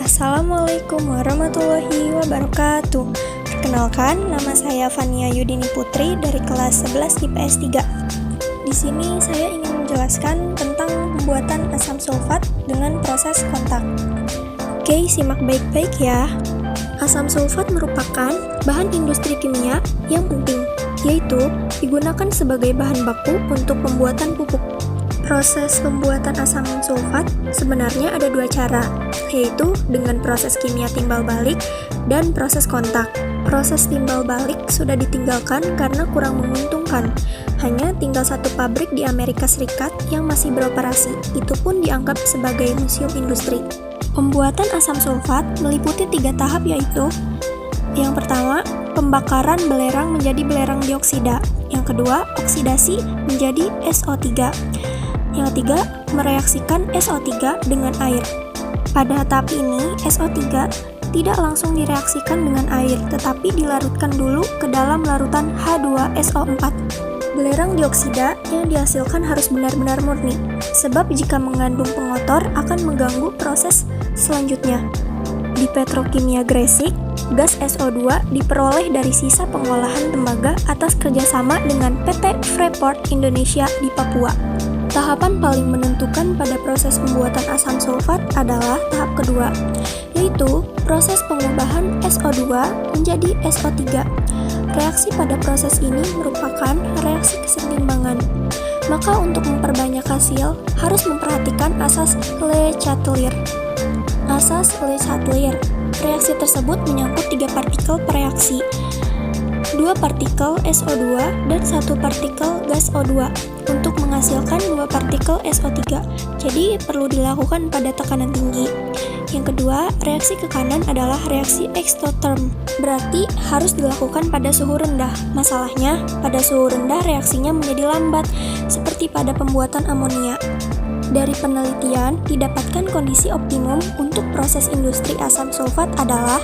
Assalamualaikum warahmatullahi wabarakatuh. Perkenalkan, nama saya Fania Yudini Putri dari kelas 11 IPS 3. Di sini saya ingin menjelaskan tentang pembuatan asam sulfat dengan proses kontak. Oke, simak baik-baik ya. Asam sulfat merupakan bahan industri kimia yang penting, yaitu digunakan sebagai bahan baku untuk pembuatan pupuk. Proses pembuatan asam sulfat sebenarnya ada dua cara, yaitu dengan proses kimia timbal balik dan proses kontak. Proses timbal balik sudah ditinggalkan karena kurang menguntungkan. Hanya tinggal satu pabrik di Amerika Serikat yang masih beroperasi, itu pun dianggap sebagai museum industri. Pembuatan asam sulfat meliputi 3 tahap, yaitu yang pertama, pembakaran belerang menjadi belerang dioksida. Yang kedua, oksidasi menjadi SO3. Yang ketiga, mereaksikan SO3 dengan air. Pada tahap ini, SO3 tidak langsung direaksikan dengan air, tetapi dilarutkan dulu ke dalam larutan H2SO4. Belerang dioksida yang dihasilkan harus benar-benar murni, sebab jika mengandung pengotor akan mengganggu proses selanjutnya. Di petrokimia Gresik, gas SO2 diperoleh dari sisa pengolahan tembaga atas kerjasama dengan PT Freeport Indonesia di Papua. Tahapan paling menentukan pada proses pembuatan asam sulfat adalah tahap kedua, yaitu proses pengubahan SO2 menjadi SO3. Reaksi pada proses ini merupakan reaksi kesetimbangan. Maka untuk memperbanyak hasil, harus memperhatikan asas Le Chatelier. Asas Le Chatelier, reaksi tersebut menyangkut 3 partikel per reaksi, 2 partikel SO2 dan 1 partikel gas O2 untuk menghasilkan 2 partikel SO3. Jadi perlu dilakukan pada tekanan tinggi. Yang kedua, reaksi ke kanan adalah reaksi exotherm, berarti harus dilakukan pada suhu rendah. Masalahnya, pada suhu rendah reaksinya menjadi lambat, seperti pada pembuatan amonia. Dari penelitian, didapatkan kondisi optimum untuk proses industri asam sulfat adalah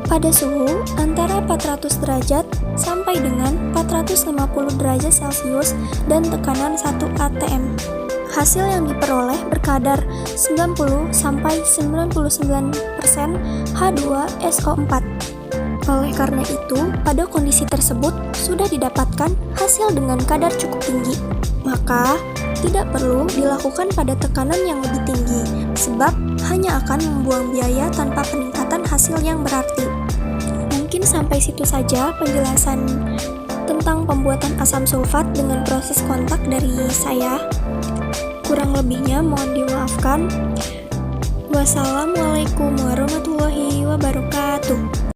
pada suhu antara 400 derajat sampai dengan 450 derajat Celcius dan tekanan 1 atm. Hasil yang diperoleh berkadar 90-99% H2SO4. Oleh karena itu, pada kondisi tersebut sudah didapatkan hasil dengan kadar cukup tinggi. Maka, tidak perlu dilakukan pada tekanan yang lebih tinggi, sebab hanya akan membuang biaya tanpa peningkatan hasil yang berarti. Mungkin sampai situ saja penjelasan tentang pembuatan asam sulfat dengan proses kontak dari saya. Kurang lebihnya mohon dimaafkan. Wassalamualaikum warahmatullahi wabarakatuh.